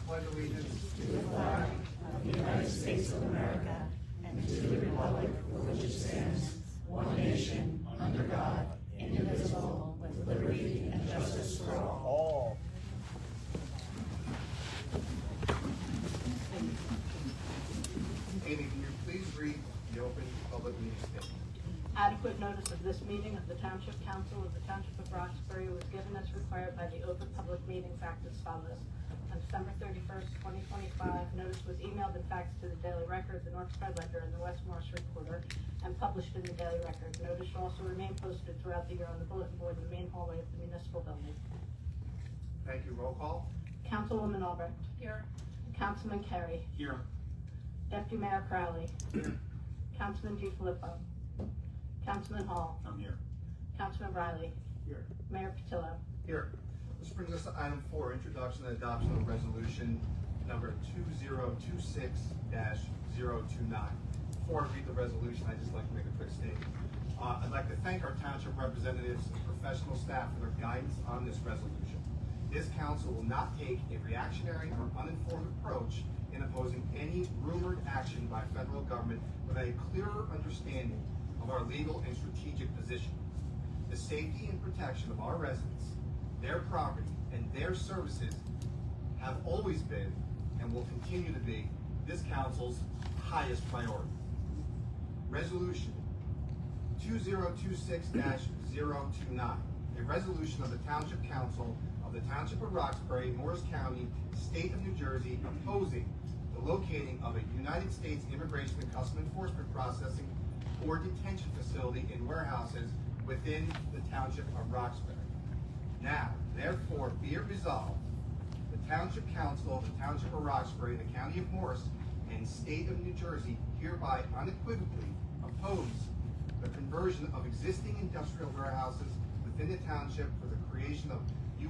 Pledge allegiance to the flag of the United States of America and to the republic for which it stands, one nation, under God, indivisible, with liberty and justice for all. Amy, can you please read the open public meeting statement? Adequate notice of this meeting of the Township Council of the Township of Roxbury was given as required by the Open Public Meetings Act as follows. On December 31st, 2025, notice was emailed and faxed to the Daily Record, the North Star Ledger, and the West Morris Reporter, and published in the Daily Record. Notice shall also remain posted throughout the year on the bulletin board in the main hallway of the municipal building. Thank you. Roll call. Councilwoman Albrecht. Here. Councilman Carey. Here. Deputy Mayor Crowley. Here. Councilman DiFilippo. Councilman Hall. I'm here. Councilman Riley. Here. Mayor Patillo. Here. This brings us to item 4, introduction and adoption of resolution number 2026-029. Before I read the resolution, I'd just like to make a quick statement. I'd like to thank our township representatives and professional staff for their guidance on this resolution. This council will not take a reactionary or uninformed approach in opposing any rumored action by federal government without a clearer understanding of our legal and strategic position. The safety and protection of our residents, their property, and their services have always been and will continue to be this council's highest priority. Resolution 2026-029, a resolution of the Township Council of the Township of Roxbury, Morris County, State of New Jersey, opposing the locating of a United States Immigration and Customs Enforcement processing or detention facility in warehouses within the Township of Roxbury. Now, therefore, be it resolved, the Township Council of the Township of Roxbury, the County of Morris, and State of New Jersey hereby unequivocally oppose the conversion of existing industrial warehouses within the township for the creation of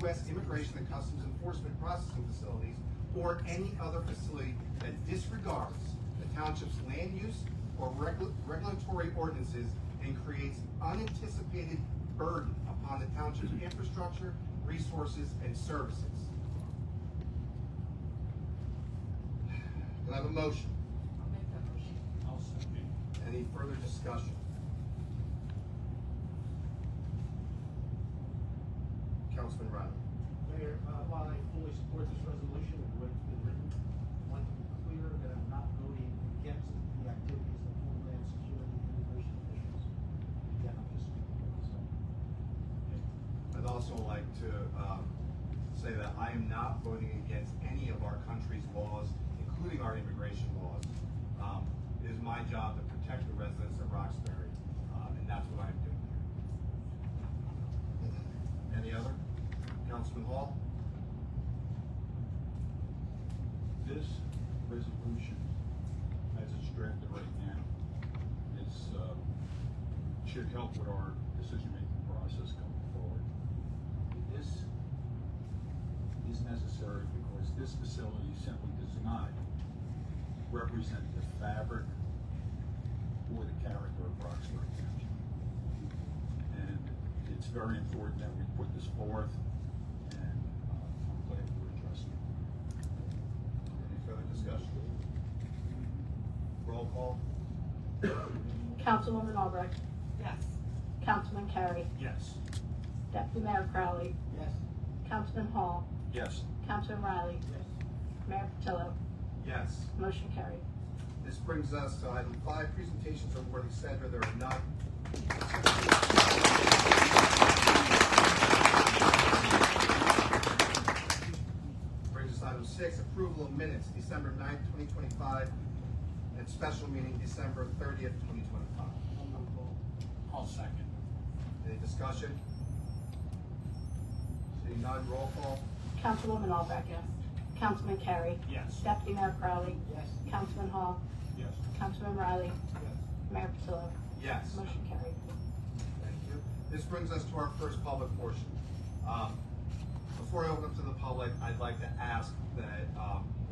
U.S. Immigration and Customs Enforcement processing facilities or any other facility that disregards the township's land use or regulatory ordinances and creates unanticipated burden upon the township's infrastructure, resources, and services. Do I have a motion? I'll make that motion. I'll second. Any further discussion? Councilman Riley. Mayor, while I fully support this resolution and the way it's been written, I want to be clear that I'm not voting against the activities of Homeland Security and immigration officials. Again, I'm just speaking for myself. I'd also like to say that I am not voting against any of our country's laws, including our immigration laws. It is my job to protect the residents of Roxbury, and that's what I'm doing here. Any other? Councilman Hall? This resolution, as it's drafted right now, should help with our decision-making process going forward. This is necessary because this facility simply does not represent the fabric or the character of Roxbury Township. And it's very important that we put this forth, and I'm glad we're addressing it. Any further discussion? Roll call. Councilwoman Albrecht. Yes. Councilman Carey. Yes. Deputy Mayor Crowley. Yes. Councilman Hall. Yes. Councilman Riley. Yes. Mayor Patillo. Yes. Motion carried. This brings us to item 5, presentations from Worthy Center. There are none. 6, approval of minutes, December 9th, 2025, and special meeting, December 30th, 2025. I'll second. Any discussion? Seeing none, roll call. Councilwoman Albrecht. Yes. Councilman Carey. Yes. Deputy Mayor Crowley. Yes. Councilman Hall. Yes. Councilman Riley. Mayor Patillo. Yes. Motion carried. Thank you. This brings us to our first public portion. Before I open up to the public, I'd like to ask that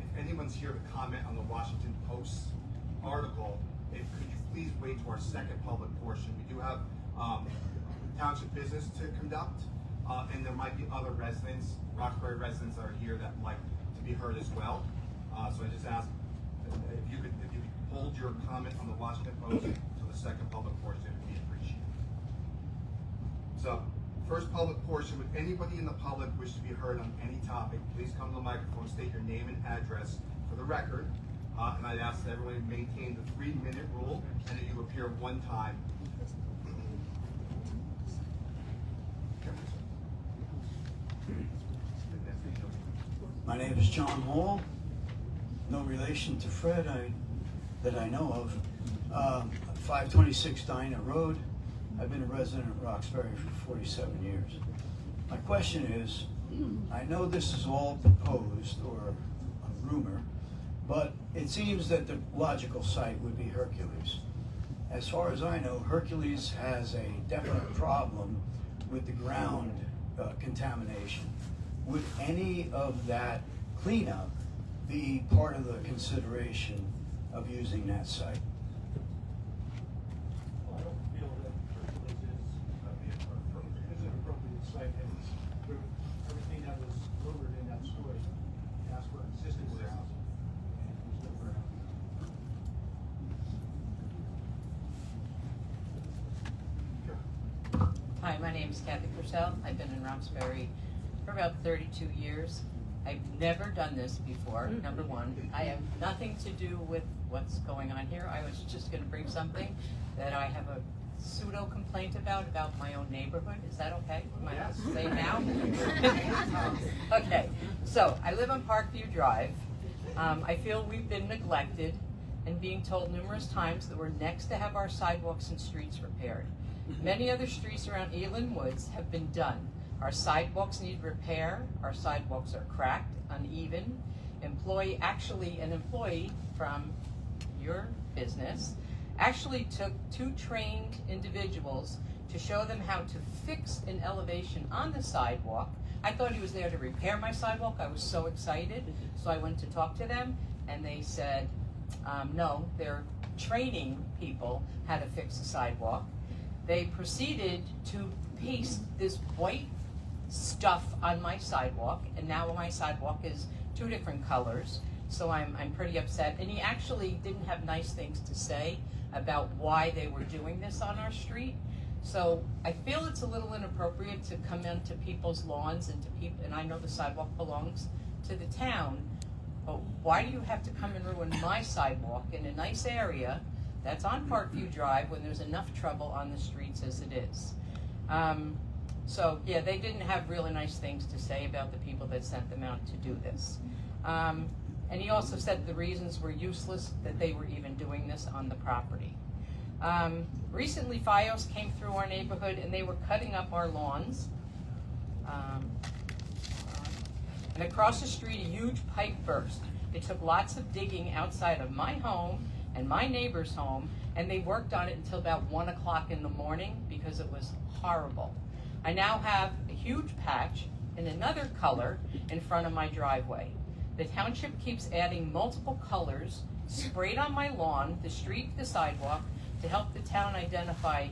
if anyone's here to comment on the Washington Post article, could you please wait to our second public portion? We do have township business to conduct, and there might be other residents, Roxbury residents that are here that would like to be heard as well. So I just ask if you could hold your comment on the Washington Post to the second public portion, it would be appreciated. So, first public portion, would anybody in the public wish to be heard on any topic, please come to the microphone, state your name and address for the record. And I'd ask that everyone maintain the 3-minute rule and that you appear one time. My name is John Hall. No relation to Fred that I know of. 526 Dinah Road. I've been a resident of Roxbury for 47 years. My question is, I know this is all proposed or a rumor, but it seems that the logical site would be Hercules. As far as I know, Hercules has a definite problem with the ground contamination. Would any of that cleanup be part of the consideration of using that site? Well, I don't feel that Hercules is an appropriate site, and everything that was delivered in that story asked for existing warehouse, and it was no warehouse. Hi, my name is Kathy Purcell. I've been in Roxbury for about 32 years. I've never done this before, number one. I have nothing to do with what's going on here. I was just gonna bring something that I have a pseudo complaint about my own neighborhood. Is that okay? Am I allowed to say now? Okay, so I live on Parkview Drive. I feel we've been neglected and being told numerous times that we're next to have our sidewalks and streets repaired. Many other streets around Eland Woods have been done. Our sidewalks need repair, our sidewalks are cracked, uneven. An employee from your business actually took 2 trained individuals to show them how to fix an elevation on the sidewalk. I thought he was there to repair my sidewalk. I was so excited. So I went to talk to them and they said, no, they're training people how to fix the sidewalk. They proceeded to paste this white stuff on my sidewalk, and now my sidewalk is 2 different colors, so I'm pretty upset. And he actually didn't have nice things to say about why they were doing this on our street. So I feel it's a little inappropriate to come into people's lawns and I know the sidewalk belongs to the town, but why do you have to come and ruin my sidewalk in a nice area that's on Parkview Drive when there's enough trouble on the streets as it is? So yeah, they didn't have really nice things to say about the people that sent them out to do this. And he also said the reasons were useless, that they were even doing this on the property. Recently, FiOS came through our neighborhood and they were cutting up our lawns. And across the street, a huge pipe burst. It took lots of digging outside of my home and my neighbor's home, and they worked on it until about 1 o'clock in the morning because it was horrible. I now have a huge patch in another color in front of my driveway. The township keeps adding multiple colors sprayed on my lawn, the street, the sidewalk, to help the town identify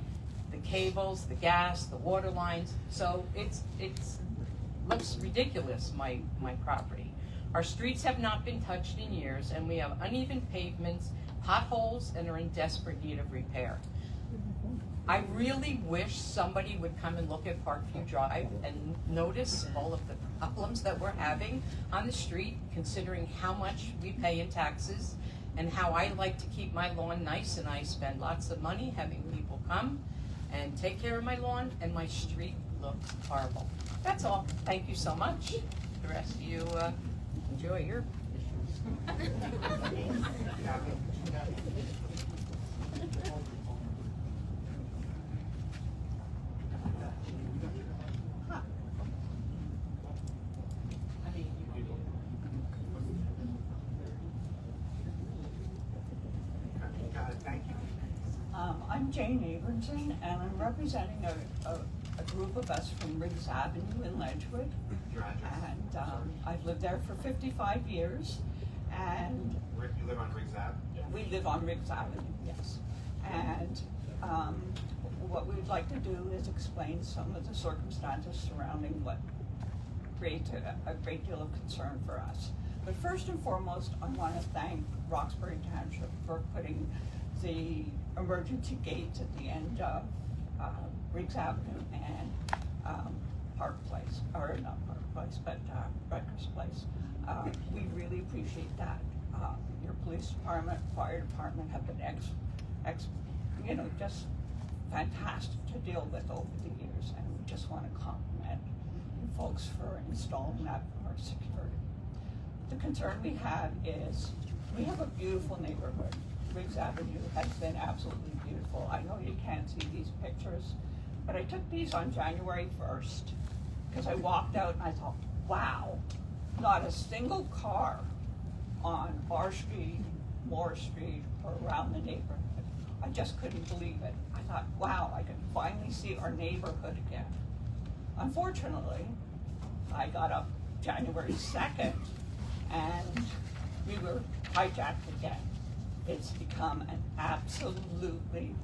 the cables, the gas, the water lines. So it's looks ridiculous, my property. Our streets have not been touched in years, and we have uneven pavements, potholes, and are in desperate need of repair. I really wish somebody would come and look at Parkview Drive and notice all of the problems that we're having on the street, considering how much we pay in taxes and how I like to keep my lawn nice, and I spend lots of money having people come and take care of my lawn, and my street looks horrible. That's all. Thank you so much. The rest of you enjoy your issues. Kathy? Got it, thank you. I'm Jane Abramson, and I'm representing a group of us from Riggs Avenue in Ledgewood. Your address? And I've lived there for 55 years, and You live on Riggs Ave? we live on Riggs Avenue, yes. And what we'd like to do is explain some of the circumstances surrounding what creates a great deal of concern for us. But first and foremost, I want to thank Roxbury Township for putting the emergency gates at the end of Riggs Avenue and Park Place, or not Park Place, but Rutgers Place. We really appreciate that. Your police department, fire department have been just fantastic to deal with over the years, and we just want to compliment you folks for installing that for our security. The concern we have is we have a beautiful neighborhood. Riggs Avenue has been absolutely beautiful. I know you can't see these pictures, but I took these on January 1st because I walked out and I thought, wow, not a single car on our street, Moore Street, or around the neighborhood. I just couldn't believe it. I thought, wow, I can finally see our neighborhood again. Unfortunately, I got up January 2nd and we were hijacked again. It's become an absolutely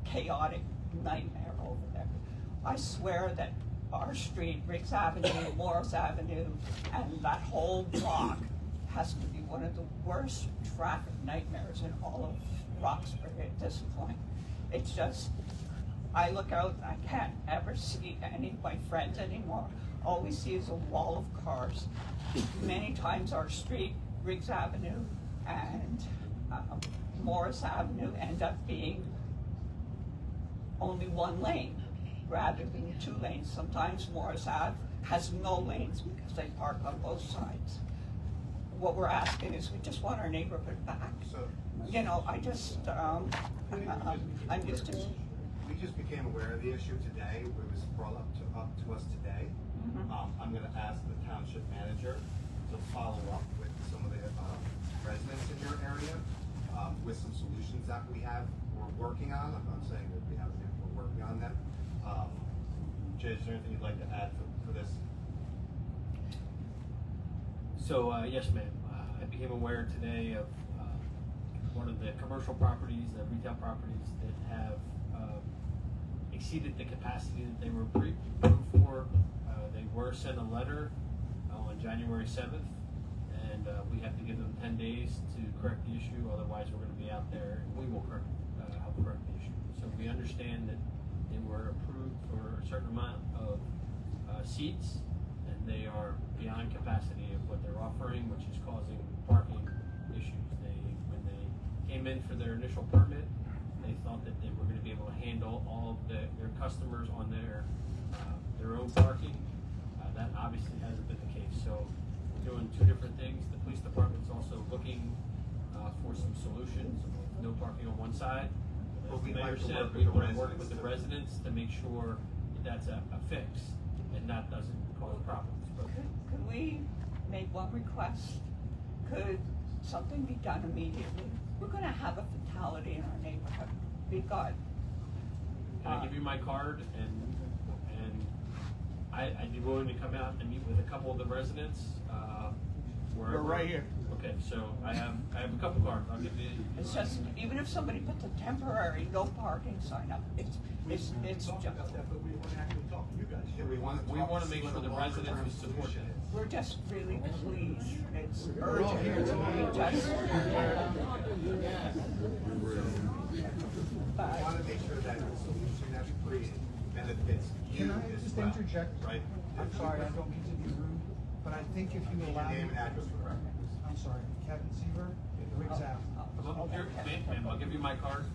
chaotic nightmare over there. I swear that our street, Riggs Avenue, Morris Avenue, and that whole block has to be one of the worst traffic nightmares in all of Roxbury at this point. It's just, I look out and I can't ever see any of my friends anymore. All we see is a wall of cars. Many times our street, Riggs Avenue and Morris Avenue, end up being only one lane rather than 2 lanes. Sometimes Morris Ave has no lanes because they park on both sides. What we're asking is we just want our neighborhood back. So, I just, I'm used to. we just became aware of the issue today. It was brought up to us today. I'm gonna ask the township manager to follow up with some of the residents in your area with some solutions that we're working on. I'm not saying that we have them, we're working on them. Jay, is there anything you'd like to add for this? So, yes, ma'am. I became aware today of one of the commercial properties, the retail properties that have exceeded the capacity that they were approved for. They were sent a letter on January 7th, and we have to give them 10 days to correct the issue. Otherwise, we're going to be out there, and we will help correct the issue. So we understand that they were approved for a certain amount of seats, and they are beyond capacity of what they're offering, which is causing parking issues. When they came in for their initial permit, they thought that they were going to be able to handle all of their customers on their own parking. That obviously hasn't been the case. So we're doing 2 different things. The police department's also looking for some solutions. No parking on one side. As the mayor said, we want to work with the residents to make sure that that's a fix and that doesn't cause problems. But Could we make one request? Could something be done immediately? We're gonna have a fatality in our neighborhood. We've got. can I give you my card and I'd be willing to come out and meet with a couple of the residents. We're right here. Okay, so I have a couple cards. I'll give you. It's just, even if somebody puts a temporary no parking sign up, it's just, But we want to actually talk to you guys. Yeah, we want to make sure the residents will support that. we're just really pleased. It's We're all here urgent. tonight. We just- We want to make sure that the solution that's created benefits you Can I as just well, interject? right? I'm sorry, I don't mean to be rude, but I think if you Your allow me. name and address for record. I'm sorry, Kevin Seaver, Riggs Ave. Well, here, ma'am, I'll give you my card.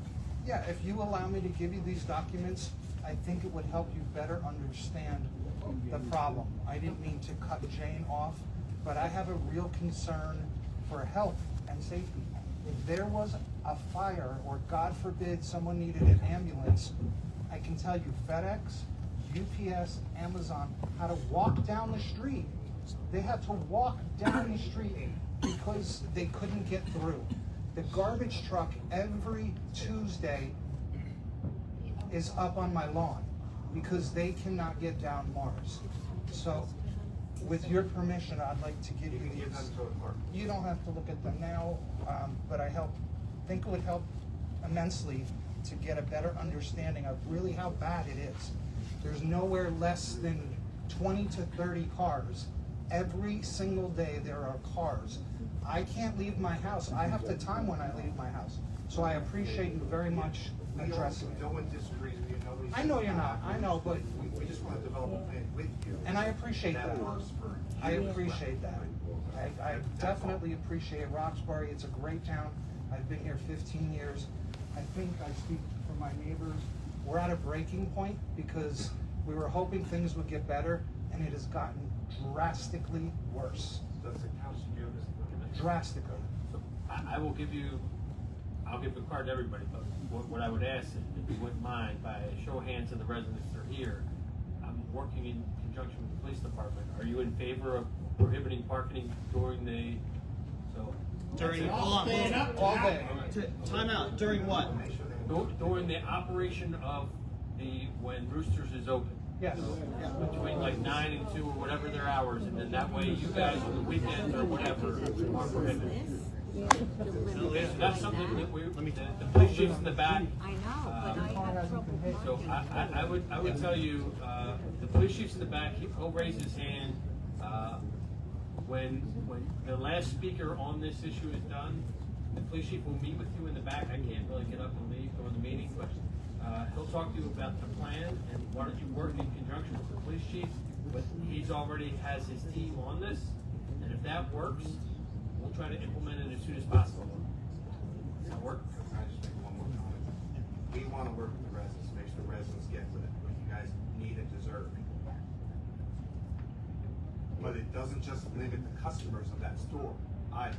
Yeah, if you allow me to give you these documents, I think it would help you better understand the problem. I didn't mean to cut Jane off. but I have a real concern for health and safety. If there was a fire, or God forbid, someone needed an ambulance, I can tell you FedEx, UPS, Amazon had to walk down the street. They had to walk down the street because they couldn't get through. The garbage truck every Tuesday is up on my lawn because they cannot get down Mars. So, with your permission, I'd like to give you You can give them these. to the clerk. You don't have to look at them now, but think it would help immensely to get a better understanding of really how bad it is. There's nowhere less than 20 to 30 cars. Every single day there are cars. I can't leave my house. I have to time when I leave my house. So I appreciate you very much addressing it. No one disagrees with you, nobody. I know you're not. I know, but We just want to develop a plan with you. And I appreciate that. works for I you as appreciate well. that. I definitely appreciate Roxbury. It's a great town. I've been here 15 years. I think I speak for my neighbors. We're at a breaking point because we were hoping things would get better, and it has gotten drastically worse. Does the council give us? Drastically. So I'll give the card to everybody, but what I would ask, if you wouldn't mind, by a show of hands of the residents that are here, I'm working in conjunction with the police department. Are you in favor of prohibiting parking during the, so? During, All day. time out, during what? During the operation of when Roosters is open. Yes. Between like 9 and 2 or whatever their hours, and then that way you guys on the weekends or whatever are prohibited. That's something that the police chief's in the back. I know, but I have trouble So parking. I would tell you, the police chief's in the back, he'll raise his hand, when the last speaker on this issue is done, the police chief will meet with you in the back. I can't really get up and leave during the meeting, but, he'll talk to you about the plan, and why don't you work in conjunction with the police chief, but he's already has his team on this, and if that works, we'll try to implement it as soon as possible. Does that work? Can I just make one more comment? We want to work with the residents, make sure the residents get what you guys need and deserve. But it doesn't just limit the customers of that store either.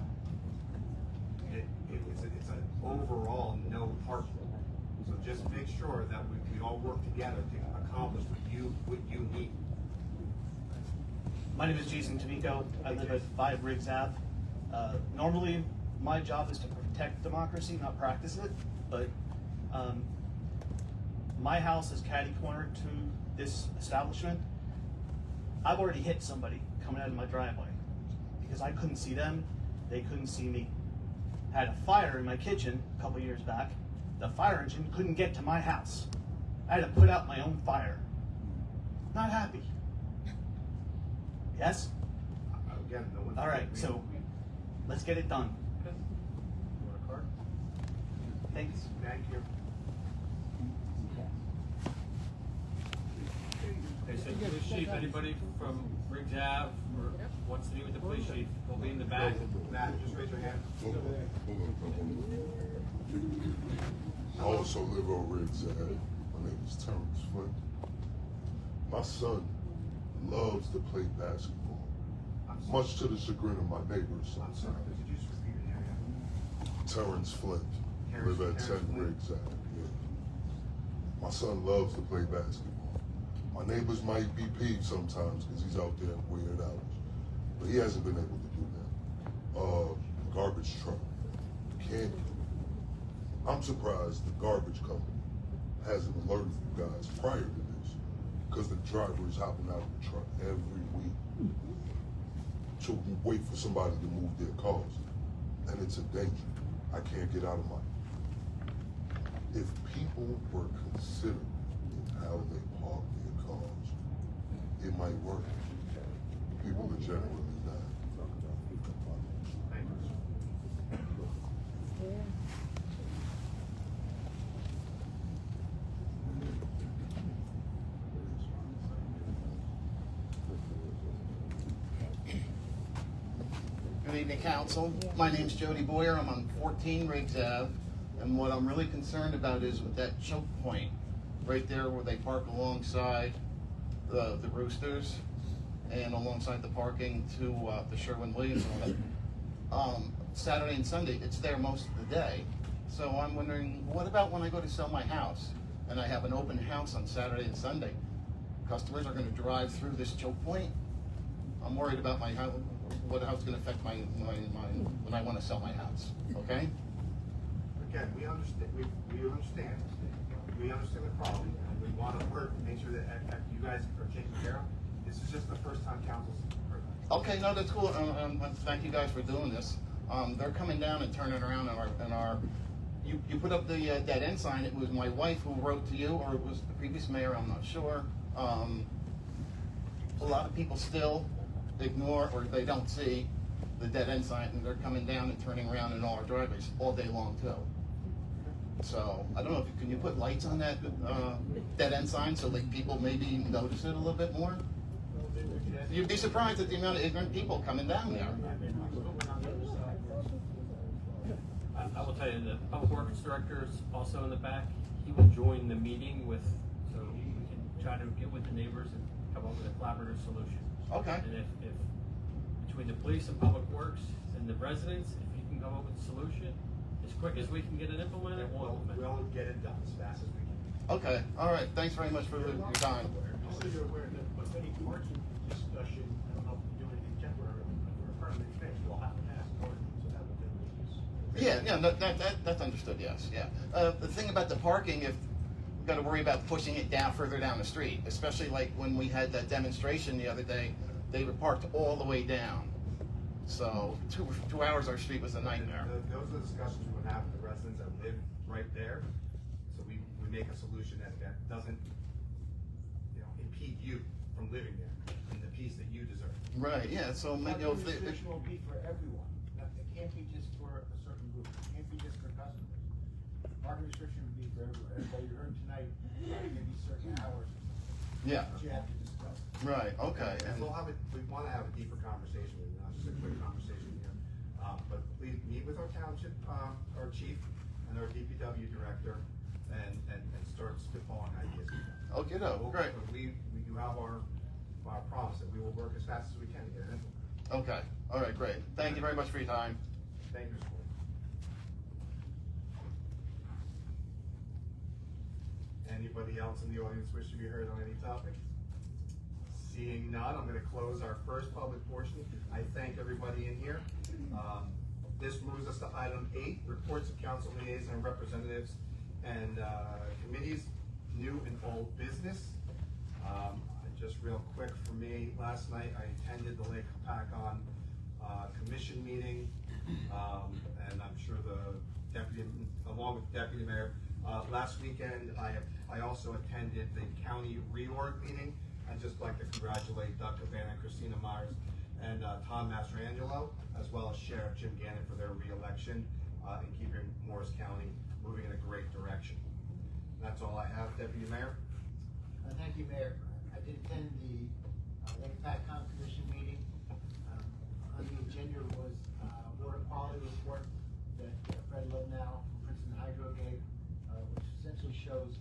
It's an overall no parking. So just make sure that we all work together to accomplish what you need. My name is Jason Tamico. I live at 5 Riggs Ave. Normally, my job is to protect democracy, not practice it, but my house is catty-corner to this establishment. I've already hit somebody coming out of my driveway because I couldn't see them, they couldn't see me. I had a fire in my kitchen a couple years back. The fire engine couldn't get to my house. I had to put out my own fire. Not happy. Yes? Again, no one's. All right, so let's get it done. You want a card? Thanks. Thank you. Okay, so police chief, anybody from Riggs Ave or wants to meet with the police chief, will be in the back. Matt, just raise your hand. Hold on. I also live on Riggs Ave. My name is Terrence Flint. My son loves to play basketball, much to the chagrin of my neighbors. I'm sorry, could you just repeat your name? Terrence Flint. Live at 10 Riggs Ave. Yeah. My son loves to play basketball. My neighbors might be peeved sometimes because he's out there at weird hours, but he hasn't been able to do that. Garbage truck can't. I'm surprised the garbage company hasn't alerted you guys prior to this, because the driver is hopping out of the truck every week to wait for somebody to move their cars, and it's a danger. I can't get out of mine. If people were considerate in how they park their cars, it might work. People are generally not. Thank you. Good evening, council. My name's Jody Boyer. I'm on 14 Riggs Ave. And what I'm really concerned about is with that choke point right there where they park alongside the Roosters. and alongside the parking to the Sherwin-Williams and all that. Saturday and Sunday, it's there most of the day. So I'm wondering, what about when I go to sell my house and I have an open house on Saturday and Sunday? Customers are gonna drive through this choke point. I'm worried about my how it's gonna affect my when I wanna sell my house, okay? Again, we understand, we understand the problem, and we want to work to make sure that you guys are taken care of. This is just the first time council's heard that. Okay, no, that's cool. Thank you guys for doing this. They're coming down and turning around in our. You put up the dead end sign. It was my wife who wrote to you, or it was the previous mayor. I'm not sure. A lot of people still ignore or they don't see the dead end sign, and they're coming down and turning around in all our driveways all day long too. So I don't know if can you put lights on that dead end sign so like people maybe notice it a little bit more. You'd be surprised at the amount of ignorant people coming down there. I will tell you, the public works director is also in the back. He will join the meeting with, so we can try to get with the neighbors and come up with a collaborative solution. Okay. And if between the police and public works and the residents, if you can come up with a solution, as quick as we can get it implemented, we'll implement it. We'll get it done as fast as we can. Okay. All right. Thanks very much for your time. Just so you're aware that with any parking discussion, I don't know if we do anything temporary, but for a permanent fix, we'll have to pass an ordinance, so that will be the use. Yeah, that's understood. Yes, yeah. The thing about the parking, if we've got to worry about pushing it down further down the street, especially like when we had that demonstration the other day, they were parked all the way down. So 2 hours our street was a nightmare. Those are the discussions we would have with the residents that live right there. So we make a solution that doesn't, impede you from living there and the peace that you deserve. Right. Yeah. So maybe Parking restriction will be for everyone. It can't be just for a certain group. It can't be just for customers. Parking restriction will be for everyone. Everybody you heard tonight, maybe certain hours. Yeah. That you have to discuss. Right. Okay. And we want to have a deeper conversation with you, not just a quick conversation here. But please meet with our township, our chief and our DPW director and start spitballing ideas. Okay. No. Great. You have our promise that we will work as fast as we can to get it implemented. Okay. All right. Great. Thank you very much for your time. Thank you, Mr. Ford. Anybody else in the audience wish to be heard on any topic? Seeing none, I'm going to close our first public portion. I thank everybody in here. This moves us to item 8, reports of council liaison representatives and committees, new and old business. Just real quick for me, last night I attended the Lake Hopatcon commission meeting, and I'm sure the deputy, along with the deputy mayor, last weekend I also attended the county reorg meeting. I'd just like to congratulate Doug Cabana, Christina Myers, and Tom Mastrangelo, as well as Sheriff Jim Gannon for their re-election in keeping Morris County moving in a great direction. That's all I have, Deputy Mayor. Thank you, Mayor. I did attend the Lake Hopatcon Commission meeting. On the agenda was water quality report that Fred Lubnow from Princeton Hydro gave, which essentially shows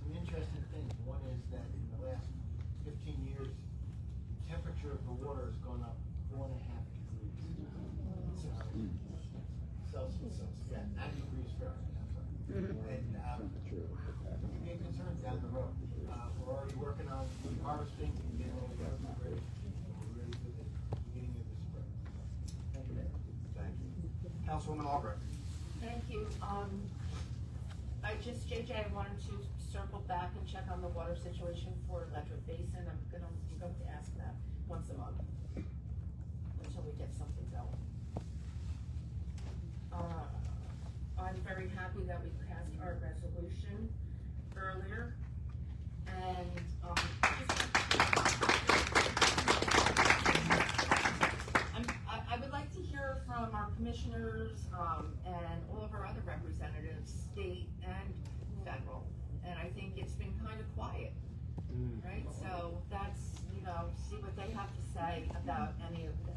some interesting things. One is that in the last 15 years, the temperature of the water has gone up 4.5 degrees Celsius. Yeah, 9 degrees Fahrenheit. I'm sorry. And it may be a concern down the road. We're already working on harvesting and getting all the weather ready. We're ready for the beginning of the spring. Thank you, Mayor. Thank you. Councilwoman Albrecht. Thank you. JJ, I wanted to circle back and check on the water situation for Electric Basin. I'm going to ask that once a month until we get something going. I'm very happy that we passed our resolution earlier, and I would like to hear from our commissioners and all of our other representatives, state and federal. And I think it's been kind of quiet, right? So that's, see what they have to say about any of this.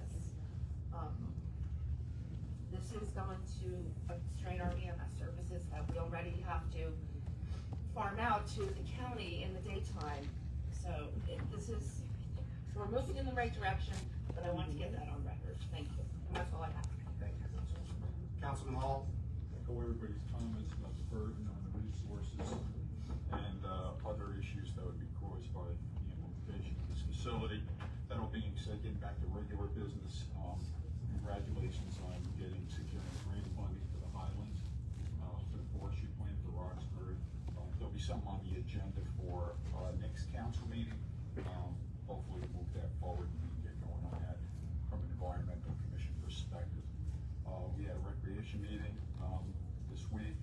This is going to strain our EMS services that we already have to farm out to the county in the daytime. So we're moving in the right direction, but I want to get that on record. Thank you. And that's all I have. Thank you. Councilman Hall? Echo everybody's comments about the burden on the resources and other issues that would be caused by the implementation of this facility. That all being said, getting back to regular business, congratulations on securing grant funding for the Highlands, for the forestry plan for Roxbury. There'll be something on the agenda for next council meeting. Hopefully we'll move that forward and we can get going on that from an environmental commission perspective. We had a recreation meeting this week.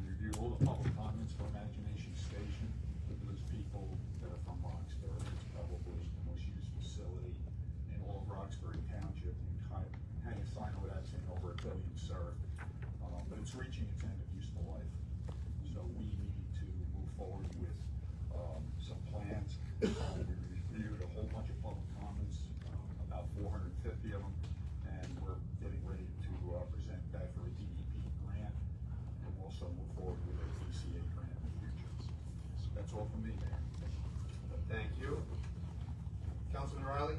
We reviewed all the public comments for Imagination Station. For those people that are from Roxbury, it's probably the most used facility in all of Roxbury Township. You can hang a sign over that saying over 1 billion served. But it's reaching its end of useful life. So we need to move forward with some plans. We reviewed a whole bunch of public comments, about 450 of them, and we're getting ready to present that for a DEP grant, and we'll also move forward with a TCA grant in the future. So that's all from me, Mayor. Thank you. Councilman Riley?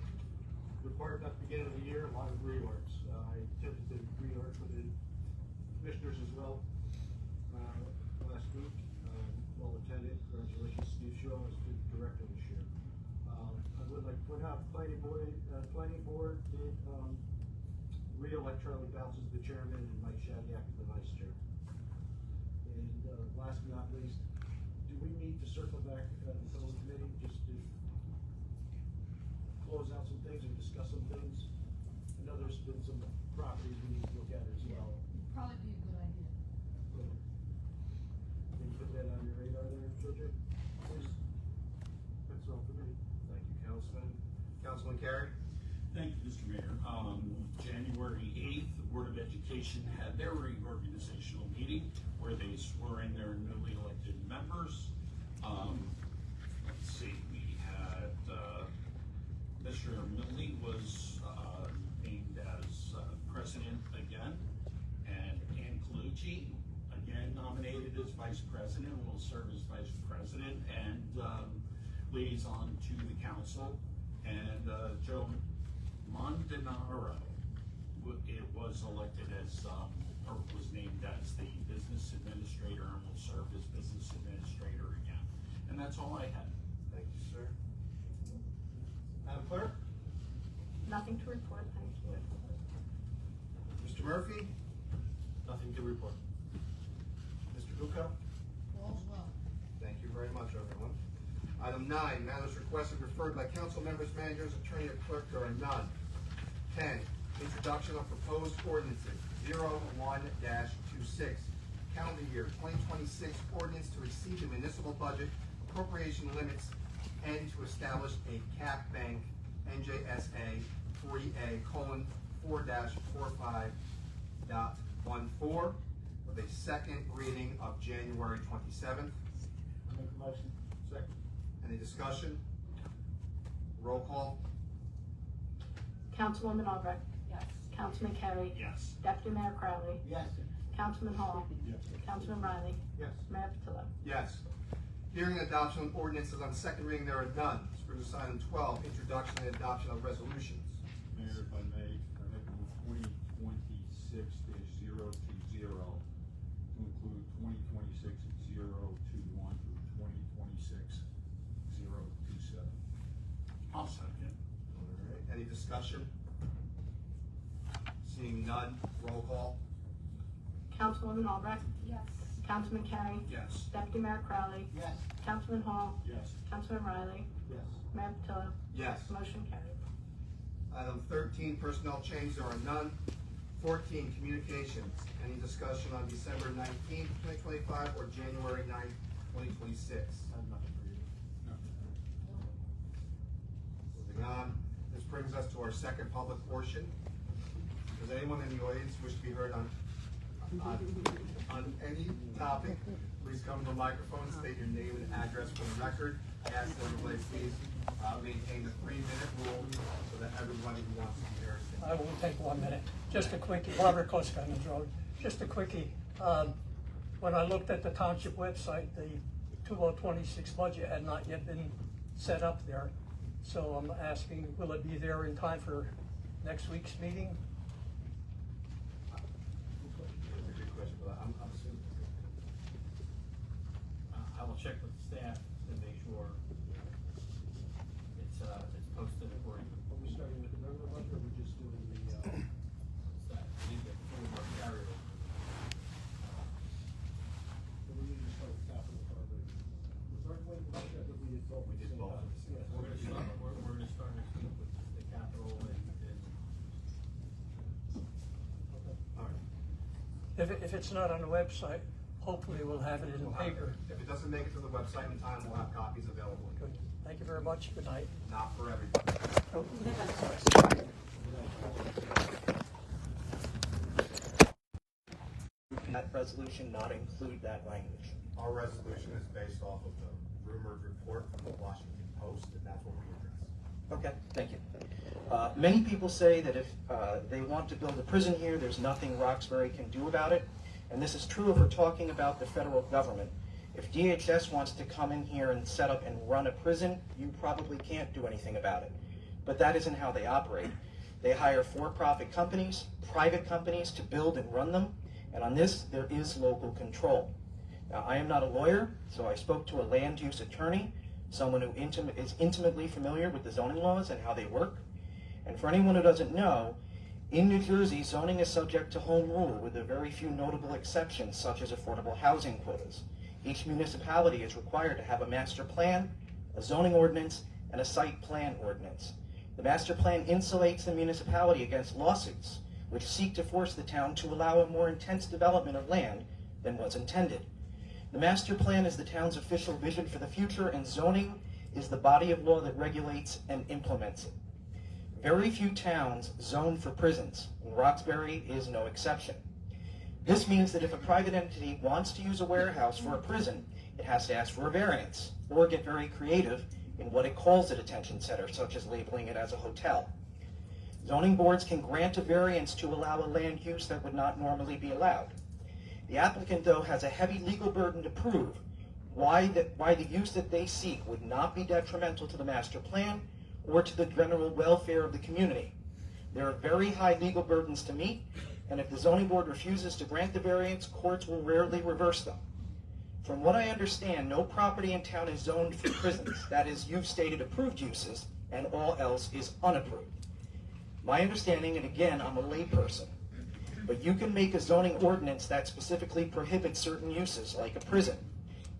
Required at the beginning of the year, a lot of reorgs. I attended the reorg for the commissioners as well last week. Well attended. Congratulations, Steve Shaw, as the director this year. I would like to point out, planning board did re-elect Charlie Bounce as the chairman and Mike Shadyac as the vice chair. And last but not least, do we need to circle back the fellow committee just to close out some things and discuss some things? I know there's been some properties we need to look at as well. Probably be a good idea. Can you put that on your radar there, Georgia? Please. That's all for me. Thank you, Councilman. Councilman Carey? Thank you, Mr. Mayor. January 8th, the Board of Education had their reorganizational meeting where they swore in their newly elected members. Let's see, we had, Mr. Millie was named as president again, and Ann Colucci, again nominated as vice president, will serve as vice president and liaison to the council. And Joe Mondanaro, it was elected as, or was named as the business administrator and will serve as business administrator again. And that's all I had. Thank you, sir. Madam Clerk? Nothing to report, thank you. Mr. Murphy? Nothing to report. Mr. Bucco? All's well. Thank you very much, everyone. Item 9, matters requested referred by council members, managers, attorney, or clerk, there are none. 10, introduction of proposed ordinances, 01-26, calendar year 2026 ordinance to exceed the municipal budget appropriation limits and to establish a cap bank, NJSA 40A 4-45.14, with a second reading of January 27th. Make a motion. Second. Any discussion? Roll call? Councilwoman Albrecht. Yes. Councilman Carey. Yes. Deputy Mayor Crowley. Yes. Councilman Hall. Yes. Councilman Riley. Yes. Mayor Patillo. Yes. Hearing and adoption of ordinances on second reading, there are none. This brings us to item 12, introduction and adoption of resolutions. Mayor, if I may, I make a move 2026-020 to include 2026-021 through 2026-027. I'll second. All right. Any discussion? Seeing none, roll call? Councilwoman Albrecht. Yes. Councilman Carey. Yes. Deputy Mayor Crowley. Yes. Councilman Hall. Yes. Councilman Riley. Yes. Mayor Patillo. Yes. Motion carried. Item 13, personnel change, there are none. 14, communications. Any discussion on December 19th, 2025 or January 9th, 2026? I have nothing for you. Moving on, this brings us to our second public portion. Does anyone in the audience wish to be heard on any topic? Please come to the microphone, state your name and address for the record. I ask that everybody please maintain the 3-minute rule so that everybody who wants to be heard. I will take 1 minute. Just a quickie, Robert Coskins Road. Just a quickie. When I looked at the township website, the 2026 budget had not yet been set up there. So I'm asking, will it be there in time for next week's meeting? That's a good question, but I'm assuming. I will check with the staff to make sure it's posted accordingly. Are we starting with the regular budget, or are we just doing the, What's that? Leave it for carryover. we need to start with capital probably? Was our way to budget that we did both? We did both. Yeah. We're gonna start next week with the capital and Okay. All right. If it's not on the website, hopefully we'll have it in the We'll have it. paper. If it doesn't make it to the website in time, we'll have copies available. Good. Thank you very much. Good night. Not for everybody. Oh. Can that resolution not include that language? Our resolution is based off of the rumored report from the Washington Post, and that's what we address. Okay, thank you. Many people say that if they want to build a prison here, there's nothing Roxbury can do about it. And this is true if we're talking about the federal government. If DHS wants to come in here and set up and run a prison, you probably can't do anything about it. But that isn't how they operate. They hire for-profit companies, private companies to build and run them. And on this, there is local control. Now, I am not a lawyer, so I spoke to a land use attorney, someone who is intimately familiar with the zoning laws and how they work. And for anyone who doesn't know, in New Jersey, zoning is subject to home rule with a very few notable exceptions, such as affordable housing quotas. Each municipality is required to have a master plan, a zoning ordinance, and a site plan ordinance. The master plan insulates the municipality against lawsuits, which seek to force the town to allow a more intense development of land than was intended. The master plan is the town's official vision for the future, and zoning is the body of law that regulates and implements it. Very few towns zone for prisons, and Roxbury is no exception. This means that if a private entity wants to use a warehouse for a prison, it has to ask for a variance, or get very creative in what it calls a detention center, such as labeling it as a hotel. Zoning boards can grant a variance to allow a land use that would not normally be allowed. The applicant, though, has a heavy legal burden to prove why the use that they seek would not be detrimental to the master plan or to the general welfare of the community. There are very high legal burdens to meet, and if the zoning board refuses to grant the variance, courts will rarely reverse them. From what I understand, no property in town is zoned for prisons. That is, you've stated approved uses, and all else is unapproved. My understanding, and again, I'm a layperson, but you can make a zoning ordinance that specifically prohibits certain uses, like a prison.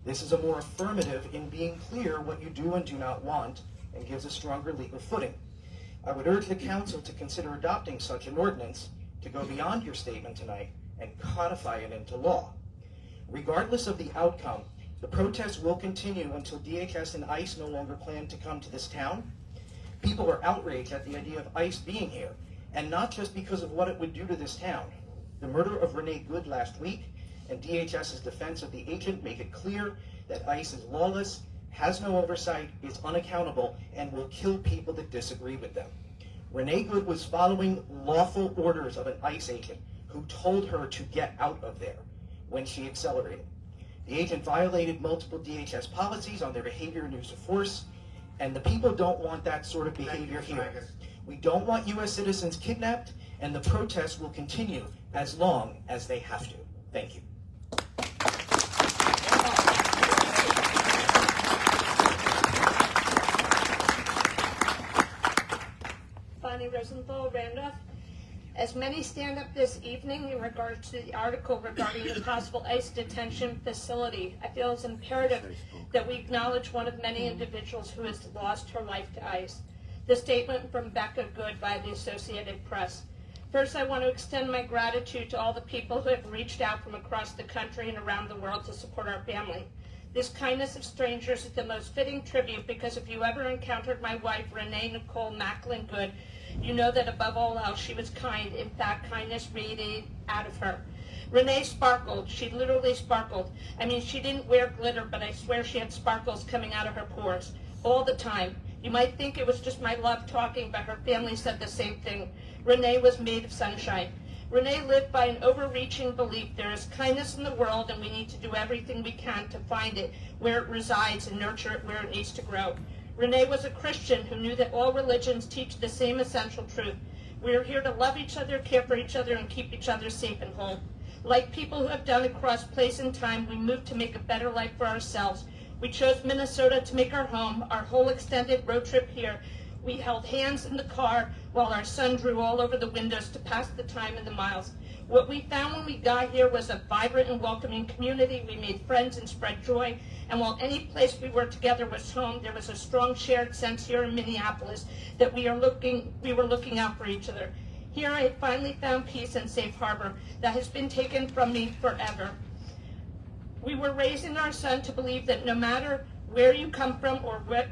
This is a more affirmative in being clear what you do and do not want, and gives a stronger legal footing. I would urge the council to consider adopting such an ordinance to go beyond your statement tonight and codify it into law. Regardless of the outcome, the protests will continue until DHS and ICE no longer plan to come to this town. People are outraged at the idea of ICE being here, and not just because of what it would do to this town. The murder of Renee Good last week and DHS's defense of the agent make it clear that ICE is lawless, has no oversight, is unaccountable, and will kill people that disagree with them. Renee Good was following lawful orders of an ICE agent who told her to get out of there when she accelerated. The agent violated multiple DHS policies on their behavior and use of force, and the people don't want that sort of behavior here. We don't want U.S. citizens kidnapped, and the protests will continue as long as they have to. Thank you. Bonnie Rosenthal, Randolph. As many stand up this evening in regards to the article regarding the possible ICE detention facility, I feel it's imperative that we acknowledge one of many individuals who has lost her life to ICE. The statement from Becca Good by the Associated Press. First, I want to extend my gratitude to all the people who have reached out from across the country and around the world to support our family. This kindness of strangers is the most fitting tribute because if you ever encountered my wife, Renee Nicole Macklin Good, you know that above all else, she was kind. In fact, kindness radiated out of her. Renee sparkled. She literally sparkled. I mean, she didn't wear glitter, but I swear she had sparkles coming out of her pores all the time. You might think it was just my love talking, but her family said the same thing. Renee was made of sunshine. Renee lived by an overreaching belief there is kindness in the world and we need to do everything we can to find it where it resides and nurture it where it needs to grow. Renee was a Christian who knew that all religions teach the same essential truth. We are here to love each other, care for each other, and keep each other safe and whole. Like people who have done across place and time, we moved to make a better life for ourselves. We chose Minnesota to make our home. Our whole extended road trip here, we held hands in the car while our son drew all over the windows to pass the time and the miles. What we found when we got here was a vibrant and welcoming community. We made friends and spread joy. And while any place we were together was home, there was a strong shared sense here in Minneapolis that we were looking out for each other. Here I finally found peace and safe harbor that has been taken from me forever. We were raising our son to believe that no matter where you come from or what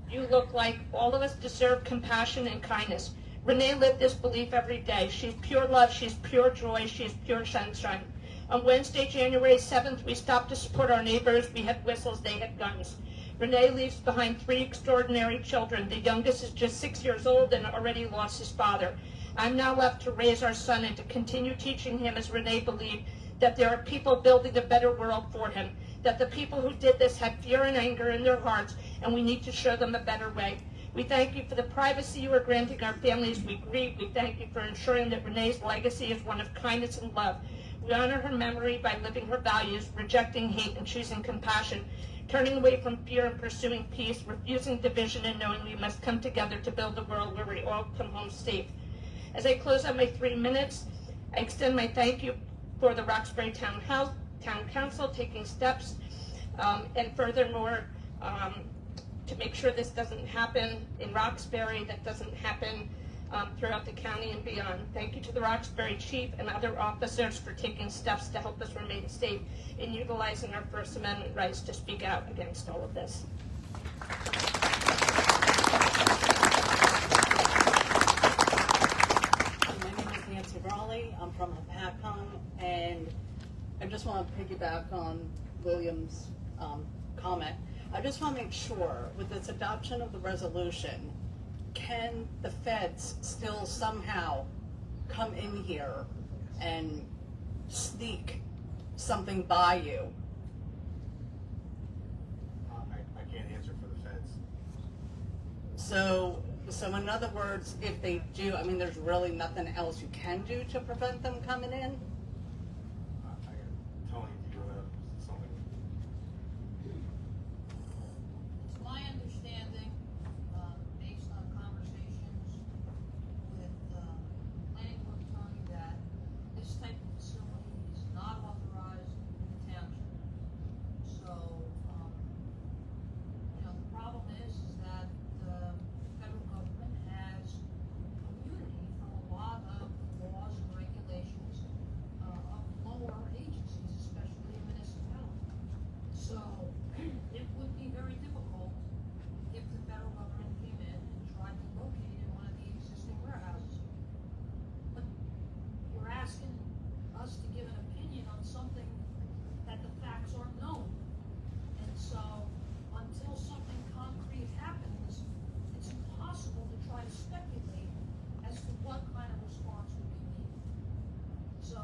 you look like, all of us deserve compassion and kindness. Renee lived this belief every day. She's pure love, she's pure joy, she's pure sunshine. On Wednesday, January 7th, we stopped to support our neighbors. We had whistles, they had guns. Renee leaves behind 3 extraordinary children. The youngest is just 6 years old and already lost his father. I'm now left to raise our son and to continue teaching him, as Renee believed, that there are people building a better world for him, that the people who did this had fear and anger in their hearts, and we need to show them a better way. We thank you for the privacy you are granting our families. We grieve. We thank you for ensuring that Renee's legacy is one of kindness and love. We honor her memory by living her values, rejecting hate and choosing compassion, turning away from fear and pursuing peace, refusing division and knowing we must come together to build a world where we all come home safe. As I close out my 3 minutes, I extend my thank you for the Roxbury Town Council taking steps and furthermore to make sure this doesn't happen in Roxbury, that doesn't happen throughout the county and beyond. Thank you to the Roxbury Chief and other officers for taking steps to help us remain safe in utilizing our First Amendment rights to speak out against all of this. My name is Nancy Raleigh. I'm from Hapacon, and I just want to piggyback on William's comment. I just want to make sure, with this adoption of the resolution, can the feds still somehow come in here and sneak something by you? I can't answer for the feds. So in other words, if they do, I mean, there's really nothing else you can do to prevent them coming in? Tony, do you have something? It's my understanding, based on conversations with planning board attorney, that this type of facility is not authorized in the township. So, the problem is that the federal government has immunity from a lot of laws and regulations of lower agencies, especially a municipality. So it would be very difficult if the federal government came in and tried to locate in one of the existing warehouses. But you're asking us to give an opinion on something that the facts aren't known. And so until something concrete happens, it's impossible to try to speculate as to what kind of response would be needed. So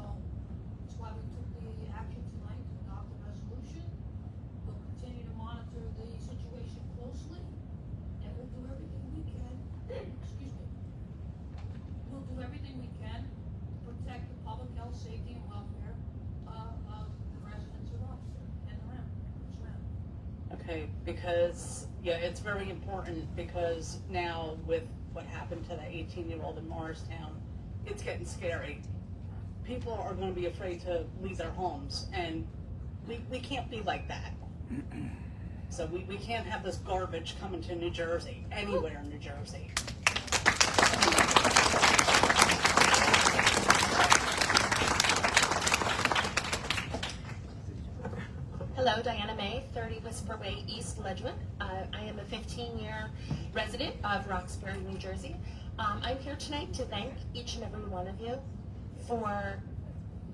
that's why we took the action tonight to adopt the resolution. We'll continue to monitor the situation closely, and we'll do everything we can, excuse me, we'll do everything we can to protect the public health, safety, and welfare of the residents of Roxbury and around. Okay, because, yeah, it's very important, because now with what happened to that 18-year-old in Morristown, it's getting scary. People are going to be afraid to leave their homes, and we can't be like that. So we can't have this garbage coming to New Jersey, anywhere in New Jersey. Hello, Diana May, 30 Whisper Way East, Ledgewood. I am a 15-year resident of Roxbury, New Jersey. I'm here tonight to thank each and every one of you for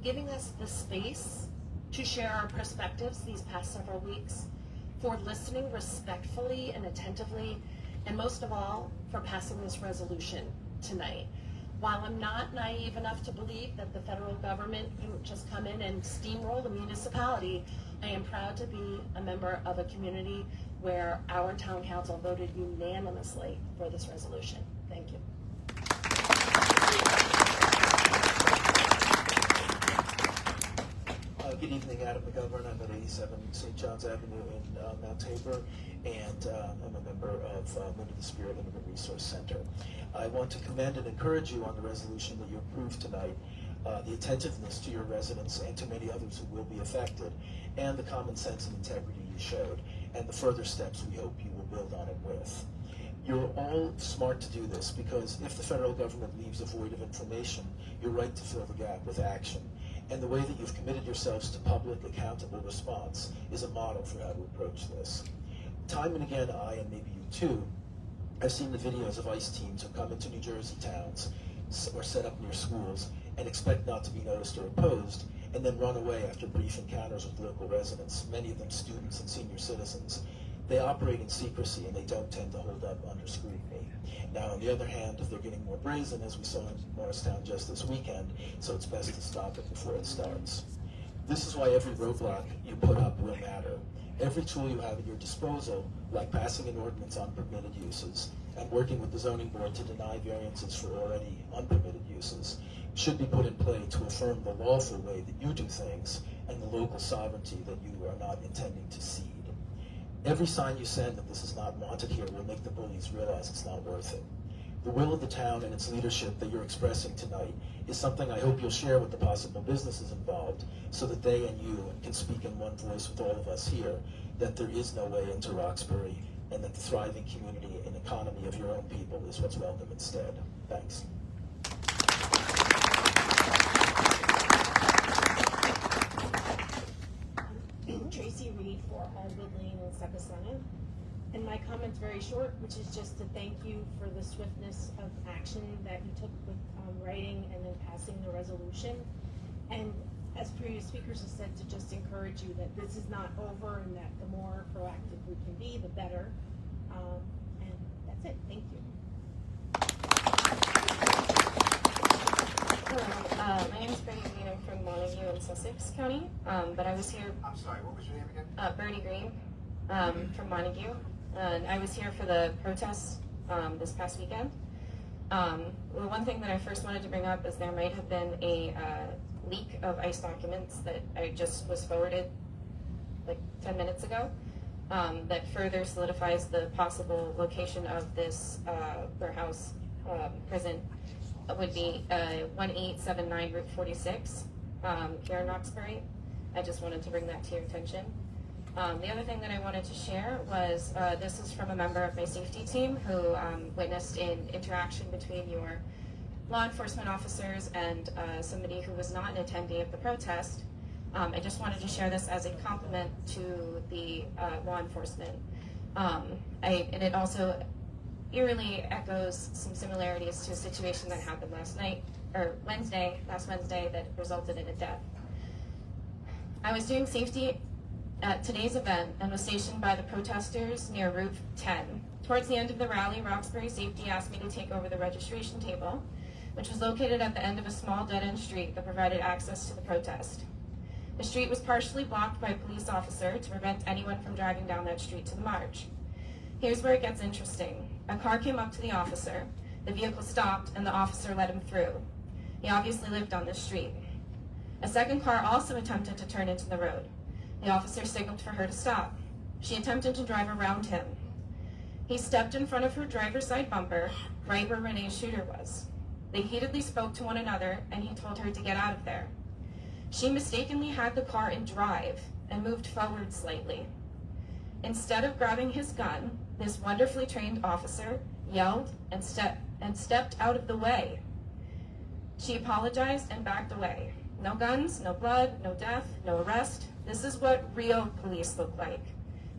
giving us the space to share our perspectives these past several weeks, for listening respectfully and attentively, and most of all, for passing this resolution tonight. While I'm not naive enough to believe that the federal government can just come in and steamroll the municipality, I am proud to be a member of a community where our town council voted unanimously for this resolution. Thank you. Good evening, Adam McGovern. I'm at 87 St. John's Avenue in Mount Tabor, and I'm a member of Wind of the Spirit Immigrant Resource Center. I want to commend and encourage you on the resolution that you approved tonight, the attentiveness to your residents and to many others who will be affected, and the common sense and integrity you showed, and the further steps we hope you will build on it with. You're all smart to do this because if the federal government leaves a void of information, you're right to fill the gap with action. And the way that you've committed yourselves to public, accountable response is a model for how to approach this. Time and again, I, and maybe you too, have seen the videos of ICE teams who come into New Jersey towns or set up near schools and expect not to be noticed or opposed, and then run away after brief encounters with local residents, many of them students and senior citizens. They operate in secrecy and they don't tend to hold up under scrutiny. Now, on the other hand, if they're getting more brazen, as we saw in Morristown just this weekend, so it's best to stop it before it starts. This is why every roadblock you put up will matter. Every tool you have at your disposal, like passing an ordinance on permitted uses and working with the zoning board to deny variances for already unpermitted uses, should be put in play to affirm the lawful way that you do things and the local sovereignty that you are not intending to cede. Every sign you send that this is not wanted here will make the bullies realize it's not worth it. The will of the town and its leadership that you're expressing tonight is something I hope you'll share with the possible businesses involved so that they and you can speak in one voice with all of us here that there is no way into Roxbury and that the thriving community and economy of your own people is what's welcome instead. Thanks. Tracy Reed for Allwood Lane and Succotash. And my comment's very short, which is just to thank you for the swiftness of action that you took with writing and then passing the resolution. And as previous speakers have said, to just encourage you that this is not over and that the more proactive we can be, the better. And that's it. Thank you. Hello, my name is Bernie Green. I'm from Montague in Sussex County, but I was here. I'm sorry, what was your name again? Bernie Green from Montague, and I was here for the protests this past weekend. The one thing that I first wanted to bring up is there might have been a leak of ICE documents that I just was forwarded like 10 minutes ago that further solidifies the possible location of this warehouse prison. Would be 1879 Route 46 here in Roxbury. I just wanted to bring that to your attention. The other thing that I wanted to share was this is from a member of my safety team who witnessed an interaction between your law enforcement officers and somebody who was not an attendee of the protest. I just wanted to share this as a compliment to the law enforcement. And it also eerily echoes some similarities to a situation that happened last Wednesday, that resulted in a death. I was doing safety at today's event and was stationed by the protesters near Route 10. Towards the end of the rally, Roxbury Safety asked me to take over the registration table, which was located at the end of a small dead-end street that provided access to the protest. The street was partially blocked by a police officer to prevent anyone from driving down that street to the march. Here's where it gets interesting. A car came up to the officer, the vehicle stopped, and the officer let him through. He obviously lived on this street. A second car also attempted to turn into the road. The officer signaled for her to stop. She attempted to drive around him. He stepped in front of her driver's side bumper, right where Renee's shooter was. They heatedly spoke to one another, and he told her to get out of there. She mistakenly had the car in drive and moved forward slightly. Instead of grabbing his gun, this wonderfully trained officer yelled and stepped out of the way. She apologized and backed away. No guns, no blood, no death, no arrest. This is what real police look like.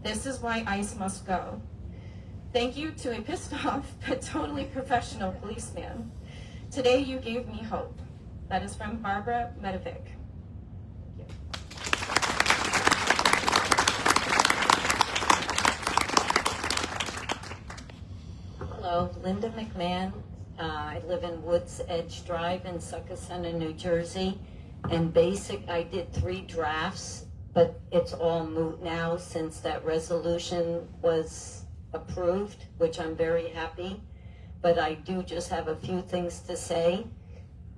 This is why ICE must go. Thank you to a pissed off but totally professional policeman. Today you gave me hope. That is from Barbara Medovic. Hello, Linda McMahon. I live in Woods Edge Drive in Succotash, New Jersey. And I did 3 drafts but it's all moot now since that resolution was approved, which I'm very happy. But I do just have a few things to say.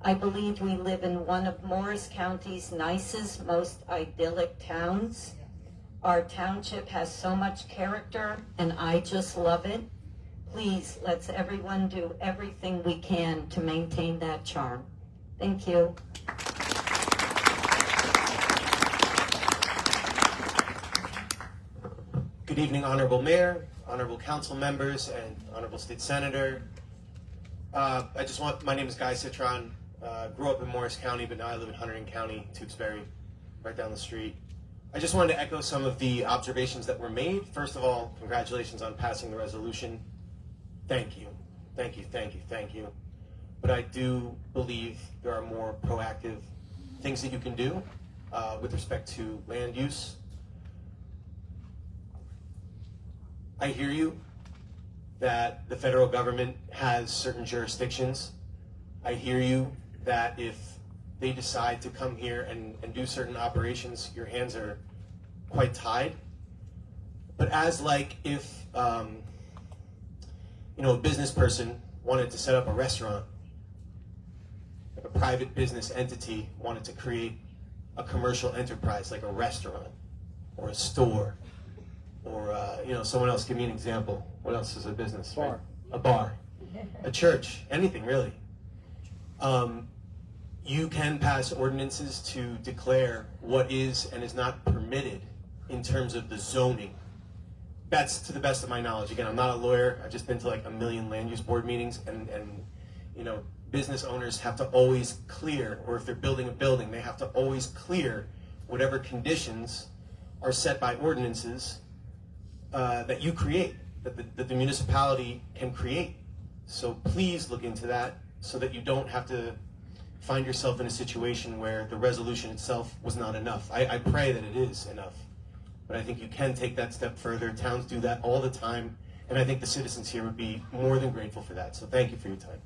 I believe we live in one of Morris County's nicest, most idyllic towns. Our township has so much character, and I just love it. Please, let's everyone do everything we can to maintain that charm. Thank you. Good evening, Honorable Mayor, Honorable Council members, and Honorable State Senator. My name is Guy Citron. Grew up in Morris County, but now I live in Hunterdon County, Tewksbury, right down the street. I just wanted to echo some of the observations that were made. First of all, congratulations on passing the resolution. Thank you. Thank you, thank you, thank you. But I do believe there are more proactive things that you can do with respect to land use. I hear you that the federal government has certain jurisdictions. I hear you that if they decide to come here and do certain operations, your hands are quite tied. But as like if a business person wanted to set up a restaurant, like a private business entity wanted to create a commercial enterprise like a restaurant or a store, or someone else, give me an example. What else is a business? Bar. Right? A bar, a church, anything really. You can pass ordinances to declare what is and is not permitted in terms of the zoning. That's to the best of my knowledge. Again, I'm not a lawyer. I've just been to like a million land use board meetings, and business owners have to always clear, or if they're building a building, they have to always clear whatever conditions are set by ordinances that you create, that the municipality can create. So please look into that so that you don't have to find yourself in a situation where the resolution itself was not enough. I pray that it is enough, but I think you can take that step further. Towns do that all the time, and I think the citizens here would be more than grateful for that. So thank you for your time.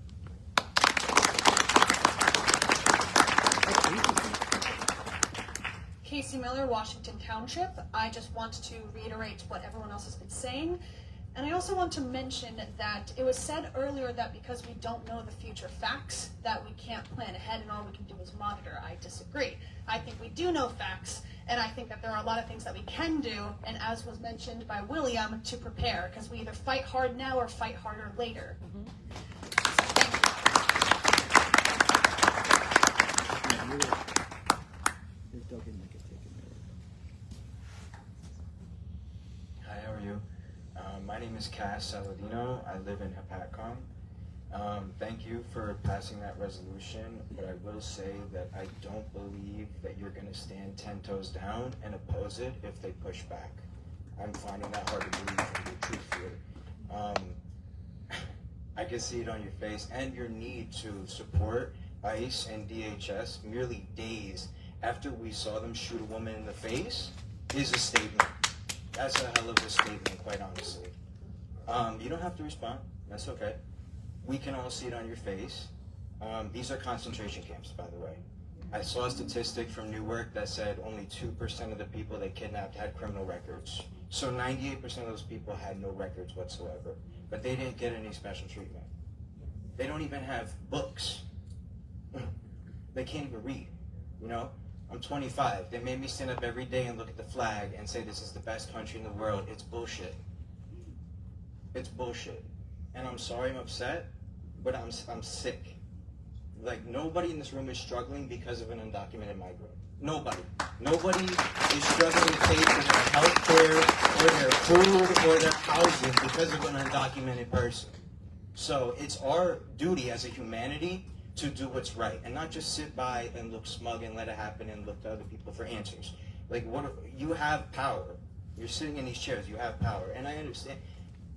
Casey Miller, Washington Township. I just want to reiterate what everyone else has been saying. And I also want to mention that it was said earlier that because we don't know the future facts, that we can't plan ahead and all we can do is monitor. I disagree. I think we do know facts, and I think that there are a lot of things that we can do, and as was mentioned by William, to prepare, because we either fight hard now or fight harder later. Hi, how are you? My name is Cass Saladino. I live in Hepatcom. Thank you for passing that resolution, but I will say that I don't believe that you're going to stand 10 toes down and oppose it if they push back. I'm finding that hard to believe from you, truthfully. I can see it on your face, and your need to support ICE and DHS merely days after we saw them shoot a woman in the face is a statement. That's a hell of a statement, quite honestly. You don't have to respond. That's okay. We can all see it on your face. These are concentration camps, by the way. I saw a statistic from Newark that said only 2% of the people they kidnapped had criminal records. So 98% of those people had no records whatsoever. But they didn't get any special treatment. They don't even have books. They can't even read, I'm 25. They made me stand up every day and look at the flag and say this is the best country in the world. It's bullshit. It's bullshit. And I'm sorry I'm upset, but I'm sick. Like, nobody in this room is struggling because of an undocumented migrant. Nobody. Nobody is struggling to pay for their health care or their food or their housing because of an undocumented person. So it's our duty as a humanity to do what's right and not just sit by and look smug and let it happen and look to other people for answers. Like, you have power. You're sitting in these chairs. You have power. And I understand.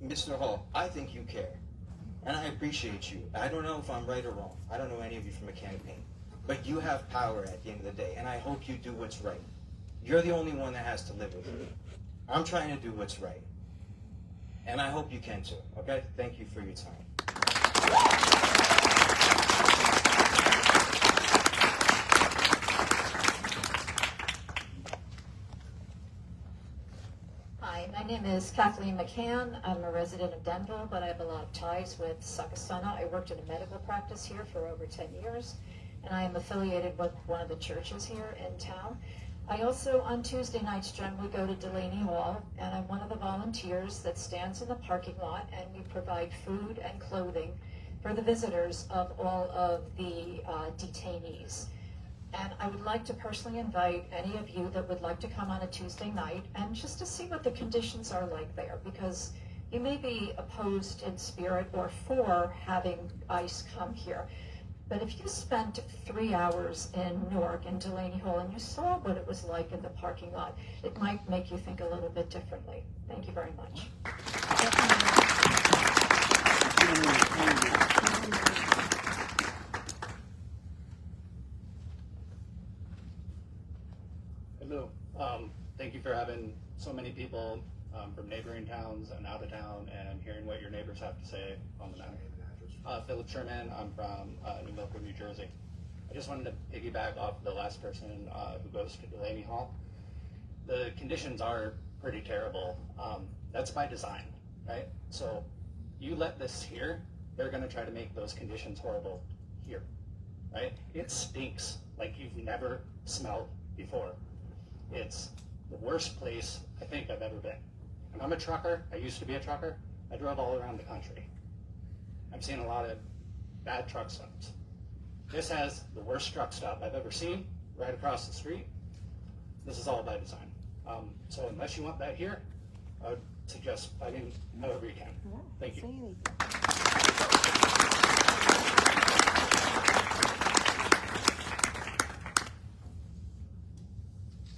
Mr. Hall, I think you care. And I appreciate you. I don't know if I'm right or wrong. I don't know any of you from a campaign. But you have power at the end of the day, and I hope you do what's right. You're the only one that has to live with it. I'm trying to do what's right. And I hope you can too, okay? Thank you for your time. name is Kathleen McCann. I'm a resident of Denville, but I have a lot of ties with Sakasana. I worked in a medical practice here for over 10 years, and I am affiliated with one of the churches here in town. I also, on Tuesday nights, generally go to Delaney Hall, and I'm one of the volunteers that stands in the parking lot, and we provide food and clothing for the visitors of all of the detainees. And I would like to personally invite any of you that would like to come on a Tuesday night and just to see what the conditions are like there, because you may be opposed in spirit or for having ICE come here. But if you spent 3 hours in Newark and Delaney Hall and you saw what it was like in the parking lot, it might make you think a little bit differently. Thank you very much. Hello. Thank you for having so many people from neighboring towns and out of town and hearing what your neighbors have to say on the matter. Philip Sherman. I'm from New Milford, New Jersey. I just wanted to piggyback off the last person who goes to Delaney Hall. The conditions are pretty terrible. That's by design, right? So you let this here, they're going to try to make those conditions horrible here, right? It stinks like you've never smelled before. It's the worst place I think I've ever been. And I'm a trucker. I used to be a trucker. I drove all around the country. I've seen a lot of bad truck stops. This has the worst truck stop I've ever seen, right across the street. This is all by design. So unless you want that here, I would suggest fighting however you can. Thank you.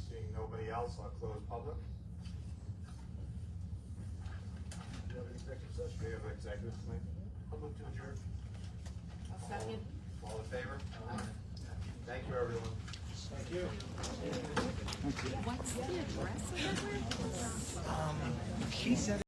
Seeing nobody else, I'll close public. Do you have an executive session? Do you have an executive tonight? I'll move to adjourn. I'll second. All in favor? Thank you, everyone. Thank you. What's the address of it? She said